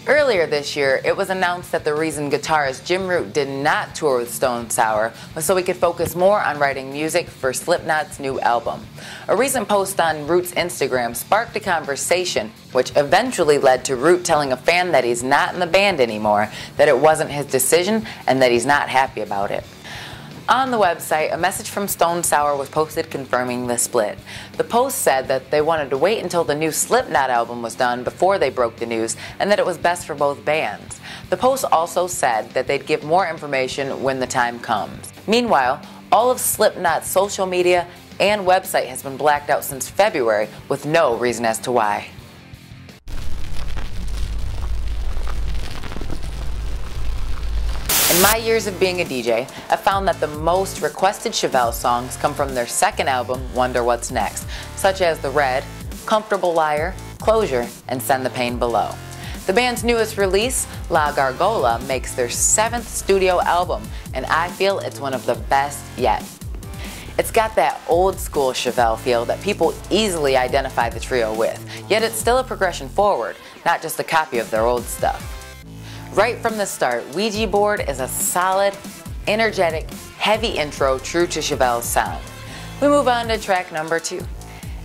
Earlier this year, it was announced that the reason guitarist Jim Root did not tour with Stone Sour was so he could focus more on writing music for Slipknot's new album. A recent post on Root's Instagram sparked a conversation, which eventually led to Root telling a fan that he's not in the band anymore, that it wasn't his decision, and that he's not happy about it. On the website, a message from Stone Sour was posted confirming the split. The post said that they wanted to wait until the new Slipknot album was done before they broke the news, and that it was best for both bands. The post also said that they'd give more information when the time comes. Meanwhile, all of Slipknot's social media and website has been blacked out since February, with no reason as to why. In my years of being a DJ, I found that the most requested Chevelle songs come from their second album, Wonder What's Next, such as The Red, Comfortable Liar, Closure, and Send the Pain Below. The band's newest release, La Gargola, makes their 7th studio album, and I feel it's one of the best yet. It's got that old school Chevelle feel that people easily identify the trio with, yet it's still a progression forward, not just a copy of their old stuff. Right from the start, Ouija Board is a solid, energetic, heavy intro true to Chevelle's sound. We move on to track number 2.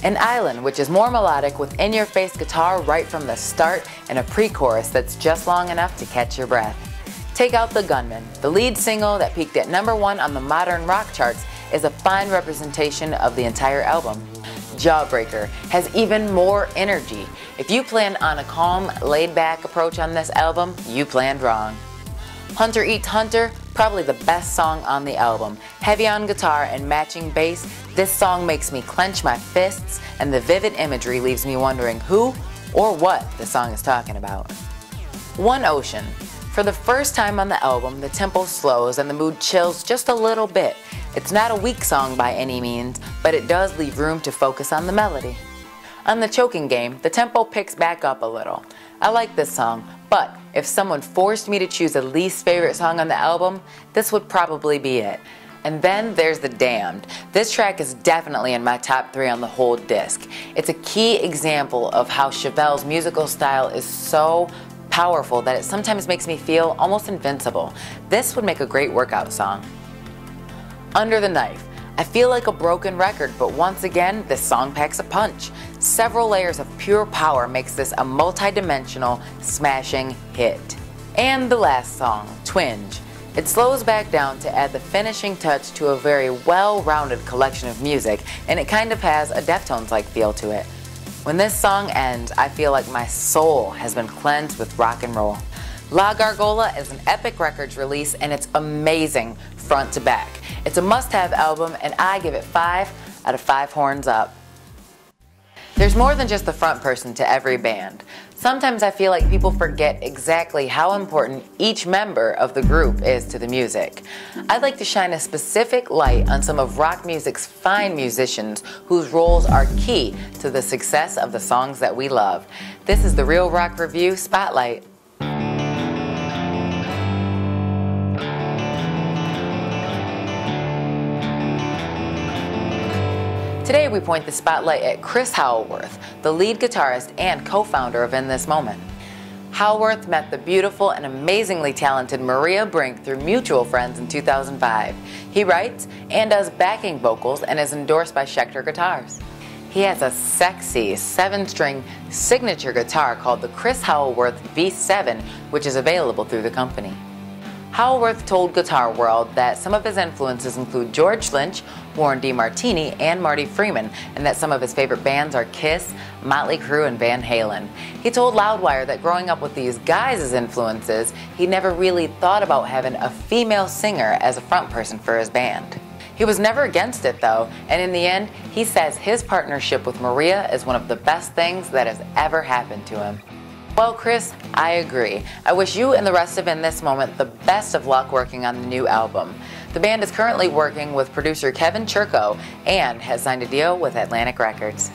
An Island, which is more melodic with in-your-face guitar right from the start and a pre-chorus that's just long enough to catch your breath. Take Out the Gunman, the lead single that peaked at #1 on the modern rock charts, is a fine representation of the entire album. Jawbreaker has even more energy. If you plan on a calm, laid-back approach on this album, you planned wrong. Hunter Eats Hunter, probably the best song on the album. Heavy on guitar and matching bass, this song makes me clench my fists, and the vivid imagery leaves me wondering who or what the song is talking about. One Ocean. For the first time on the album, the tempo slows and the mood chills just a little bit. It's not a weak song by any means, but it does leave room to focus on the melody. On The Choking Game, the tempo picks back up a little. I like this song, but if someone forced me to choose a least favorite song on the album, this would probably be it. And then there's The Damned. This track is definitely in my top 3 on the whole disc. It's a key example of how Chevelle's musical style is so powerful that it sometimes makes me feel almost invincible. This would make a great workout song. Under the Knife. I feel like a broken record, but once again, this song packs a punch. Several layers of pure power makes this a multi-dimensional, smashing hit. And the last song, Twinge. It slows back down to add the finishing touch to a very well-rounded collection of music, and it kind of has a Deftones-like feel to it. When this song ends, I feel like my soul has been cleansed with rock and roll. La Gargola is an Epic Records release, and it's amazing front to back. It's a must-have album, and I give it 5 out of 5 horns up. There's more than just the front person to every band. Sometimes I feel like people forget exactly how important each member of the group is to the music. I'd like to shine a specific light on some of rock music's fine musicians whose roles are key to the success of the songs that we love. This is the Real Rock Review Spotlight. Today we point the spotlight at Chris Howellworth, the lead guitarist and co-founder of In This Moment. Howellworth met the beautiful and amazingly talented Maria Brink through mutual friends in 2005. He writes and does backing vocals and is endorsed by Schecter Guitars. He has a sexy 7-string signature guitar called the Chris Howellworth V7, which is available through the company. Howellworth told Guitar World that some of his influences include George Lynch, Warren DeMartini, and Marty Freeman, and that some of his favorite bands are Kiss, Motley Crue, and Van Halen. He told Loudwire that growing up with these guys as influences, he never really thought about having a female singer as a frontperson for his band. He was never against it though, and in the end, he says his partnership with Maria is one of the best things that has ever happened to him. Well, Chris, I agree. I wish you and the rest of In This Moment the best of luck working on the new album. The band is currently working with producer Kevin Churko and has signed a deal with Atlantic Records.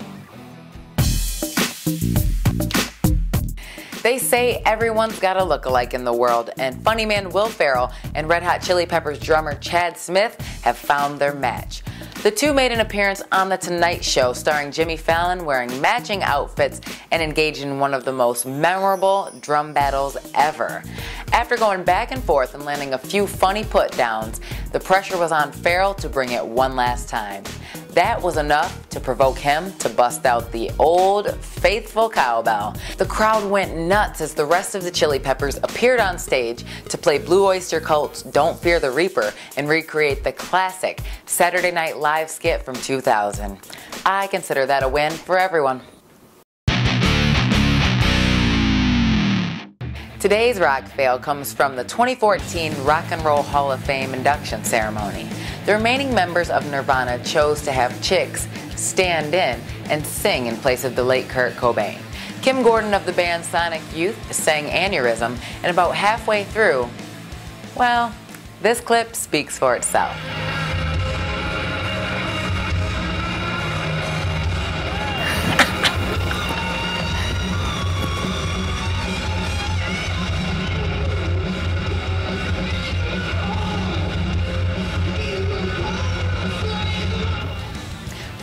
They say everyone's got a look-alike in the world, and funny man Will Ferrell and Red Hot Chili Peppers drummer Chad Smith have found their match. The two made an appearance on The Tonight Show starring Jimmy Fallon wearing matching outfits and engaged in one of the most memorable drum battles ever. After going back and forth and landing a few funny put-downs, the pressure was on Farrell to bring it one last time. That was enough to provoke him to bust out the old, faithful cowbell. The crowd went nuts as the rest of the Chili Peppers appeared on stage to play Blue Oyster Cult's Don't Fear the Reaper and recreate the classic Saturday Night Live skit from 2000. I consider that a win for everyone. Today's rock fail comes from the 2014 Rock and Roll Hall of Fame induction ceremony. The remaining members of Nirvana chose to have chicks stand in and sing in place of the late Kurt Cobain. Kim Gordon of the band Sonic Youth sang Aneurysm, and about halfway through, well, this clip speaks for itself.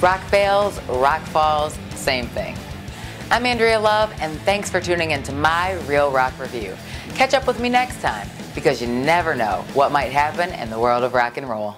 Rock fails, rock falls, same thing. I'm Andrea Love, and thanks for tuning in to my Real Rock Review. Catch up with me next time, because you never know what might happen in the world of rock and roll.